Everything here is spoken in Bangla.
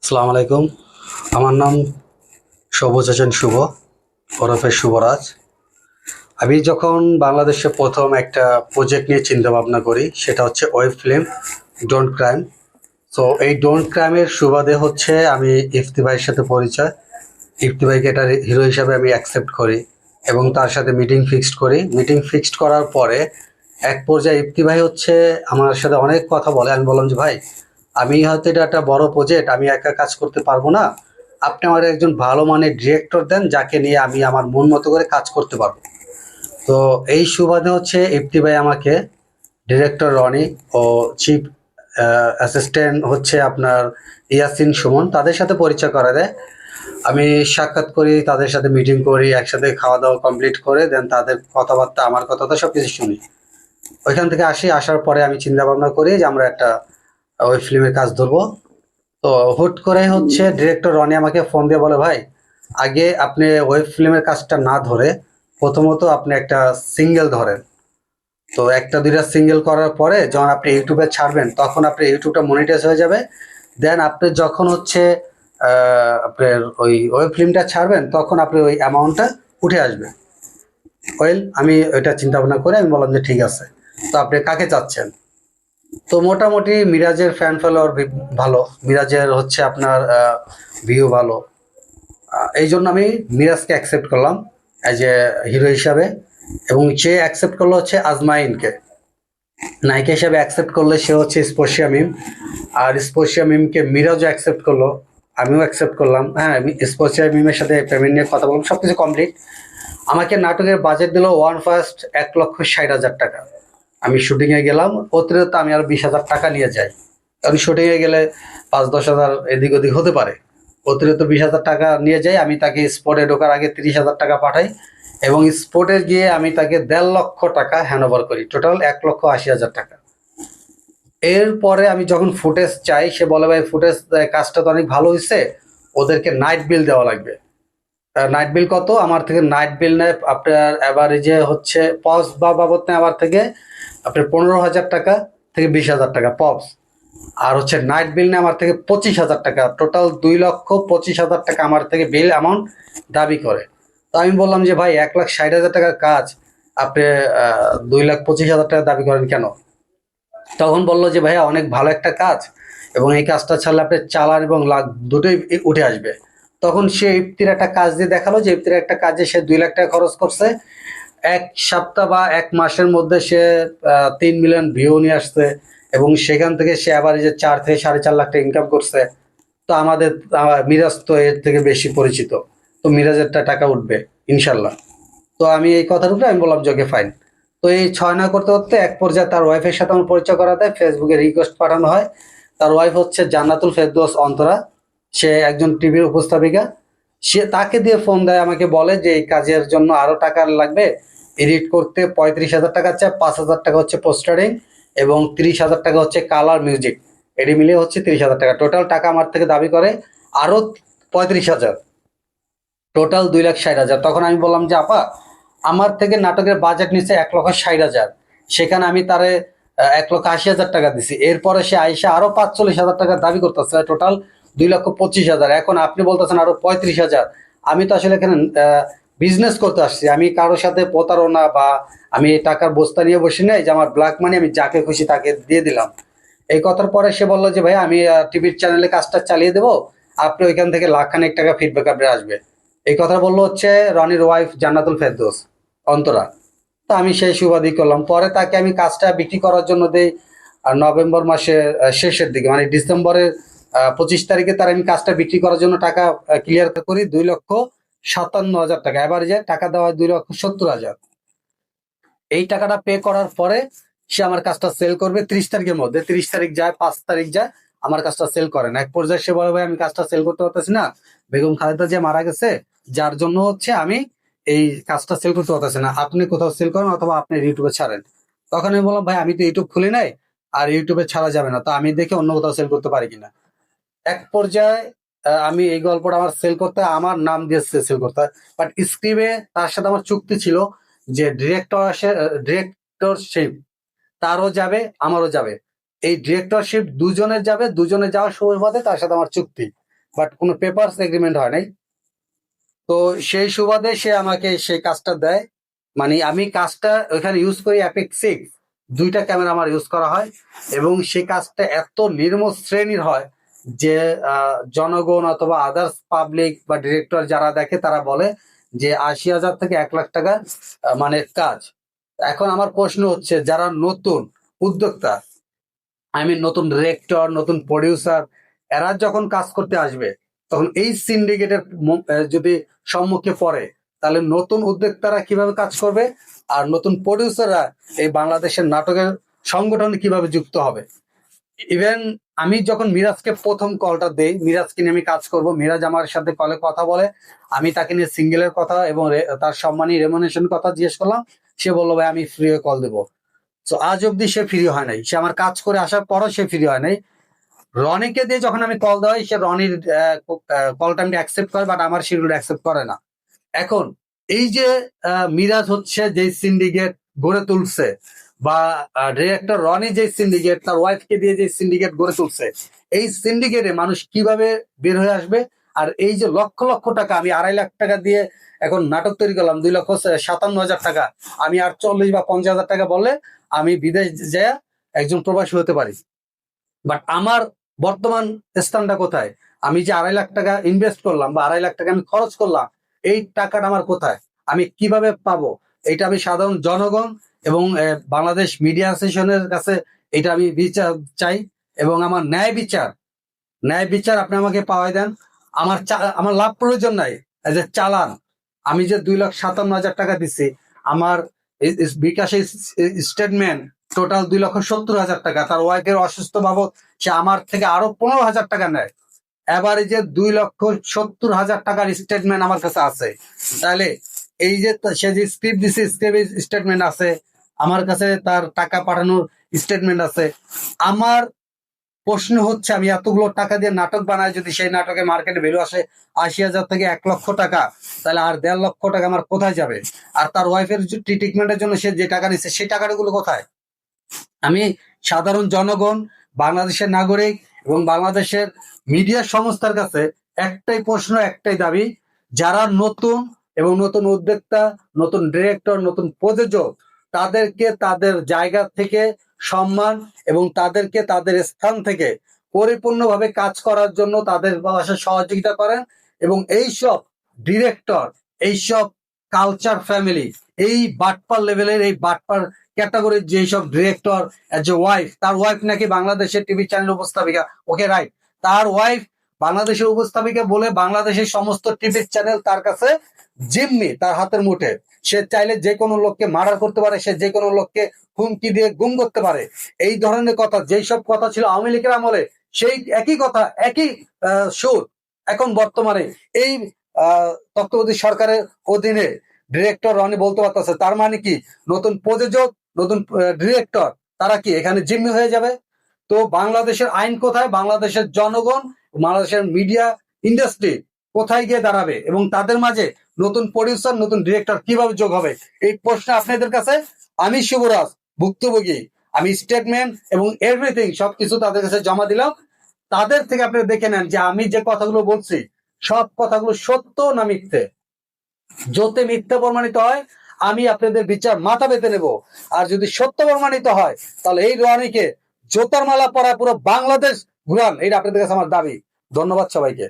আসসালামু আলাইকুম। আমার নাম সবুজ হোসেন শুভ, ওরফে শুভরাজ। আমি যখন বাংলাদেশে প্রথম একটা প্রজেক্ট নিয়ে চিন্তা ভাবনা করি, সেটা হচ্ছে ওয়েব ফিল্ম ডোন্ট ক্রাইম। তো এই ডোন্ট ক্রাইমের সুবাদে হচ্ছে আমি ইফতি ভাইয়ের সাথে পরিচয়। ইফতি ভাইকে এটা হিরো হিসাবে আমি অ্যাকসেপ্ট করি এবং তার সাথে মিটিং ফিক্সড করি। মিটিং ফিক্সড করার পরে এক পর্যায়ে ইফতি ভাই হচ্ছে আমার সাথে অনেক কথা বলে। আমি বললাম যে ভাই, আমি হয়তো এটা একটা বড় প্রজেক্ট, আমি একা কাজ করতে পারবো না। আপনি আমার একজন ভালো মানের ডিরেক্টর দেন, যাকে নিয়ে আমি আমার মন মতো করে কাজ করতে পারবো। তো এই সুবাদে হচ্ছে ইফতি ভাই আমাকে ডিরেক্টর রনি ও চিফ অ্যাসিস্ট্যান্ট হচ্ছে আপনার ইয়াসিন সুমন, তাদের সাথে পরিচয় করা দেয়। আমি সাক্ষাৎ করি, তাদের সাথে মিটিং করি, একসাথে খাওয়া দাওয়া কমপ্লিট করে দেন তাদের কথাবার্তা, আমার কথা তো সব কিছু শুনি। ওইখান থেকে আসার পরে আমি চিন্তা ভাবনা করি যে আমরা একটা ওই ফিল্মের কাজ ধরবো। তো হুট করে হচ্ছে ডিরেক্টর রনি আমাকে ফোন দিয়ে বলে, ভাই আগে আপনি ওয়েব ফিল্মের কাজটা না ধরে প্রথমত আপনি একটা সিঙ্গেল ধরেন। তো একটা দুইটা সিঙ্গেল করার পরে যখন আপনি ইউটিউবে ছাড়বেন, তখন আপনার ইউটিউবটা মনিটাইজ হয়ে যাবে। দেন আপনি যখন হচ্ছে আপনার ওই ওয়েব ফিল্মটা ছাড়বেন, তখন আপনি ওই অ্যামাউন্টটা উঠে আসবে। ওয়েল, আমি ওইটা চিন্তা ভাবনা করে আমি বললাম যে ঠিক আছে। তো আপনি কাকে চাচ্ছেন? তো মোটামুটি মিরাজের ফ্যান ফলোয়ার ভালো, মিরাজের হচ্ছে আপনার ভিউ ভালো। এই জন্য আমি মিরাজকে অ্যাকসেপ্ট করলাম অ্যাজ এ হিরো হিসাবে। এবং সে অ্যাকসেপ্ট করলো হচ্ছে আজমাইনকে নায়িকা হিসাবে। অ্যাকসেপ্ট করলে সে হচ্ছে স্পর্শিয়া মিম, আর স্পর্শিয়া মিমকে মিরাজও অ্যাকসেপ্ট করলো, আমিও অ্যাকসেপ্ট করলাম। হ্যাঁ, আমি স্পর্শিয়া মিমের সাথে পেমেন্ট নিয়ে কথা বললাম, সব কিছু কমপ্লিট। আমাকে নাটকের বাজেট দিল ওয়ান ফার্স্ট 1,60,000 টাকা। আমি শুটিংয়ে গেলাম, অতিরিক্ত আমি আর 20,000 টাকা নিয়ে যাই, কারণ শুটিংয়ে গেলে 5-10 হাজার এদিক ওদিক হতে পারে। অতিরিক্ত 20,000 টাকা নিয়ে যাই। আমি তাকে স্পটে ঢোকার আগে 30,000 টাকা পাঠাই এবং স্পটে গিয়ে আমি তাকে 1,50,000 টাকা হ্যান্ড ওভার করি, টোটাল 1,80,000 টাকা। এরপরে আমি যখন ফুটেজ চাই, সে বলে ভাই ফুটেজ কাজটা তো অনেক ভালো হয়েছে, ওদেরকে নাইট বিল দেওয়া লাগবে। নাইট বিল কত? আমার থেকে নাইট বিল নেয় আপনার অ্যাভারেজে হচ্ছে পপস বা বাবদ নেয় আমার থেকে আপনার 15,000 টাকা থেকে 20,000 টাকা পপস। আর হচ্ছে নাইট বিল নেয় আমার থেকে 25,000 টাকা, টোটাল 2,25,000 টাকা আমার থেকে বিল অ্যামাউন্ট দাবি করে। তো আমি বললাম যে ভাই 1,60,000 টাকার কাজ আপনি 2,25,000 টাকা দাবি করেন কেন? তখন বললো যে ভাইয়া অনেক ভালো একটা কাজ এবং এই কাজটা ছাড়লে আপনার চালান এবং লাখ দুটোই উঠে আসবে। তখন সে ইফতির একটা কাজ দিয়ে দেখালো যে ইফতির একটা কাজে সে 2 লাখ টাকা খরচ করছে, 1 সপ্তাহ বা 1 মাসের মধ্যে সে 3 মিলিয়ন ভিউ নিয়ে আসছে এবং সেখান থেকে সে আবার যে 4 থেকে 4.5 লাখ টাকা ইনকাম করছে। তো আমাদের মিরাজ তো এর থেকে বেশি পরিচিত, তো মিরাজেরটা টাকা উঠবে ইনশাল্লাহ। তো আমি এই কথার উপরে আমি বললাম যে ওকে ফাইন। তো এই ছয় না করতে করতে এক পর্যায়ে তার ওয়াইফের সাথে আমার পরিচয় করা দেয়, ফেসবুকে রিকোয়েস্ট পাঠানো হয়। তার ওয়াইফ হচ্ছে জান্নাতুল ফেরদৌস অন্তরা, সে একজন টিভির উপস্থাপিকা। সে তাকে দিয়ে ফোন দেয়, আমাকে বলে যে এই কাজের জন্য আরো টাকা লাগবে, এডিট করতে 35,000 টাকা চায়, 5,000 টাকা হচ্ছে পোস্টারিং এবং 30,000 টাকা হচ্ছে কালার মিউজিক। এটি মিলিয়ে হচ্ছে 30,000 টাকা। টোটাল টাকা আমার থেকে দাবি করে আরো 35,000, টোটাল 2,60,000। তখন আমি বললাম যে আপা, আমার থেকে নাটকের বাজেট নিচ্ছে 1,60,000, সেখানে আমি তারে 1,80,000 টাকা দিছি। এরপরে সে আইসা আরো 45,000 টাকা দাবি করতেছে, টোটাল 2,25,000। এখন আপনি বলতেছেন আরো 35,000। আমি তো আসলে এখানে বিজনেস করতে আসছি, আমি কারোর সাথে প্রতারণা বা আমি এই টাকার বস্তা নিয়ে বসি নাই যে আমার ব্ল্যাক মানি আমি যাকে খুশি তাকে দিয়ে দিলাম। এই কথার পরে সে বললো যে ভাই আমি টিভির চ্যানেলে কাজটা চালিয়ে দেবো, আপনি ওইখান থেকে লাখখানেক টাকা ফিডব্যাক আপনি আসবে। এই কথা বললো হচ্ছে রনির ওয়াইফ জান্নাতুল ফেরদৌস অন্তরা। তো আমি সেই সুবাদই করলাম। পরে তাকে আমি কাজটা বিক্রি করার জন্য দেই নভেম্বর মাসের শেষের দিকে, মানে ডিসেম্বরের 25 তারিখে তার আমি কাজটা বিক্রি করার জন্য টাকা ক্লিয়ার করি 2,57,000 টাকা। এবার যে টাকা দেওয়া হয় 2,70,000। এই টাকাটা পে করার পরে সে আমার কাজটা সেল করবে 30 তারিখের মধ্যে। 30 তারিখ যায়, 5 তারিখ যায়, আমার কাজটা সেল করে না। এক পর্যায়ে সে বলে ভাই আমি কাজটা সেল করতে পারতেছি না, বেগম খালেদা যে মারা গেছে, যার জন্য হচ্ছে আমি এই কাজটা সেল করতে পারতেছি না, আপনি কোথাও সেল করেন অথবা আপনি ইউটিউবে ছাড়েন। তখন আমি বললাম ভাই আমি তো ইউটিউব খুলি নাই, আর ইউটিউবে ছাড়া যাবে না, তো আমি দেখে অন্য কোথাও সেল করতে পারি কিনা। এক পর্যায়ে আমি এই গল্পটা আমার সেল করতে হয়, আমার নাম দিয়ে সেল করতে হয়। বাট স্ক্রিপ্টে তার সাথে আমার চুক্তি ছিল যে ডিরেক্টরশিপ তারও যাবে আমারও যাবে। এই ডিরেক্টরশিপ দুজনের যাবে, দুজনে যাওয়ার সুবাদে তার সাথে আমার চুক্তি। বাট কোনো পেপারস এগ্রিমেন্ট হয় নাই। তো সেই সুবাদে সে আমাকে সেই কাজটা দেয়। মানে আমি কাজটা ওইখানে ইউজ করি অ্যাপেক্স 6, 2টা ক্যামেরা আমার ইউজ করা হয়, এবং সেই কাজটা এত নির্ম শ্রেণীর হয় যে জনগণ অথবা আদার্স পাবলিক বা ডিরেক্টর যারা দেখে তারা বলে যে 80,000 থেকে 1 লাখ টাকা মানে কাজ। এখন আমার প্রশ্ন হচ্ছে, যারা নতুন উদ্যোক্তা, নতুন ডিরেক্টর, নতুন প্রডিউসার, এরা যখন কাজ করতে আসবে তখন এই সিন্ডিকেটের যদি সম্মুখে পড়ে, তাহলে নতুন উদ্যোক্তারা কিভাবে কাজ করবে, আর নতুন প্রডিউসাররা এই বাংলাদেশের নাটকের সংগঠনে কিভাবে যুক্ত হবে। ইভেন আমি যখন মিরাজকে প্রথম কলটা দেই, মিরাজকে নিয়ে আমি কাজ করব, মিরাজ আমার সাথে কলে কথা বলে, আমি তাকে নিয়ে সিঙ্গেলের কথা এবং তার সম্মানী রেমুনেশন কথা জিজ্ঞেস করলাম, সে বললো ভাই আমি ফ্রি কল দেবো। তো আজ অব্দি সে ফ্রি হয় নাই, সে আমার কাজ করে আসার পরও সে ফ্রি হয় নাই। রনিকে দিয়ে যখন আমি কল দেওয়াই, সে রনির কলটা আমি অ্যাকসেপ্ট করে, বাট আমার শিডিউল অ্যাকসেপ্ট করে না। এখন এই যে মিরাজ হচ্ছে যে সিন্ডিকেট গড়ে তুলছে, বা ডিরেক্টর রনি যে সিন্ডিকেট, তার ওয়াইফকে দিয়ে যে সিন্ডিকেট গড়ে তুলছে, এই সিন্ডিকেটে মানুষ কিভাবে বের হয়ে আসবে? আর এই যে লক্ষ লক্ষ টাকা, আমি 2.5 লাখ টাকা দিয়ে এখন নাটক তৈরি করলাম, 2,57,000 টাকা, আমি আর 40 বা 50,000 টাকা বললে আমি বিদেশ যেয়ে একজন প্রবাসী হতে পারি। বাট আমার বর্তমান স্থানটা কোথায়? আমি যে 2.5 লাখ টাকা ইনভেস্ট করলাম বা 2.5 লাখ টাকা আমি খরচ করলাম, এই টাকাটা আমার কোথায়? আমি কিভাবে পাবো? এটা আমি সাধারণ জনগণ এবং বাংলাদেশ মিডিয়া অ্যাসোসিয়েশনের কাছে এটা আমি বিচার চাই, এবং আমার ন্যায় বিচার আপনি আমাকে পাওয়াই দেন। আমার লাভ প্রয়োজন নাই, এজ এ চালান। আমি যে 2,57,000 টাকা দিচ্ছি, আমার বিকাশের স্টেটমেন্ট টোটাল 2,70,000 টাকা। তার ওয়াইফের অসুস্থ বাবদ সে আমার থেকে আরো 15,000 টাকা নেয়। এভারেজে 2,70,000 টাকার স্টেটমেন্ট আমার কাছে আছে। তাহলে এই যে সে যে স্ক্রিপ্ট দিছে, স্ক্রিপ্ট স্টেটমেন্ট আছে আমার কাছে, তার টাকা পাঠানোর স্টেটমেন্ট আছে। আমার প্রশ্ন হচ্ছে, আমি এতগুলো টাকা দিয়ে নাটক বানাই, যদি সেই নাটকে মার্কেটে ভ্যালু আসে 80,000 থেকে 1 লক্ষ টাকা, তাহলে আর 1.5 লক্ষ টাকা আমার কোথায় যাবে? আর তার ওয়াইফের ট্রিটমেন্টের জন্য সে যে টাকা নিচ্ছে, সেই টাকাগুলো কোথায়? আমি সাধারণ জনগণ, বাংলাদেশের নাগরিক এবং বাংলাদেশের মিডিয়া সংস্থার কাছে একটাই প্রশ্ন, একটাই দাবি, যারা নতুন এবং নতুন উদ্যোক্তা, নতুন ডিরেক্টর, নতুন প্রযোজক, তাদেরকে তাদের জায়গা থেকে সম্মান এবং তাদেরকে তাদের স্থান থেকে পরিপূর্ণভাবে কাজ করার জন্য তাদের পাশে সহযোগিতা করেন। এবং এইসব ডিরেক্টর, এইসব কালচার ফ্যামিলি, এই বাটপার লেভেলের, এই বাটপার ক্যাটাগরির যেসব ডিরেক্টর, যে ওয়াইফ, তার ওয়াইফ নাকি বাংলাদেশের টিভি চ্যানেল উপস্থাপিকা, ওকে রাইট, তার ওয়াইফ বাংলাদেশের উপস্থাপিকা বলে বাংলাদেশের সমস্ত টিভি চ্যানেল তার কাছে জিম্মি, তার হাতের মুঠে। সে চাইলে যে কোনো লোককে মার্ডার করতে পারে, সে যে কোনো লোককে হুমকি দিয়ে গুম করতে পারে। এই ধরনের কথা, যেই সব কথা ছিল আওয়ামী লীগের আমলে, সেই একই কথা, একই সুর এখন বর্তমানে এই তত্ত্বাবধায়ক সরকারের অধীনে ডিরেক্টর রনি বলতে পারতেছে। তার মানে কি নতুন প্রযোজক, নতুন ডিরেক্টর, তারা কি এখানে জিম্মি হয়ে যাবে? তো বাংলাদেশের আইন কোথায়? বাংলাদেশের জনগণ, বাংলাদেশের মিডিয়া ইন্ডাস্ট্রি কোথায় গিয়ে দাঁড়াবে? এবং তাদের মাঝে নতুন প্রডিউসার, নতুন ডিরেক্টর কিভাবে যোগ হবে? এই প্রশ্ন আপনাদের কাছে আমি শুভরাজ, ভুক্তভোগী, আমি স্টেটমেন্ট এবং এভরিথিং সবকিছু তাদের কাছে জমা দিলাম। তাদের থেকে আপনারা দেখে নেন যে আমি যে কথাগুলো বলছি সব কথাগুলো সত্য না মিথ্যে। যদি মিথ্যা প্রমাণিত হয়, আমি আপনাদের বিচার মাথা পেতে নেব। আর যদি সত্য প্রমাণিত হয়, তাহলে এই রনিকে জোতার মালা পরা পুরো বাংলাদেশ ঘুরান, এটা আপনাদের কাছে আমার দাবি। ধন্যবাদ সবাইকে।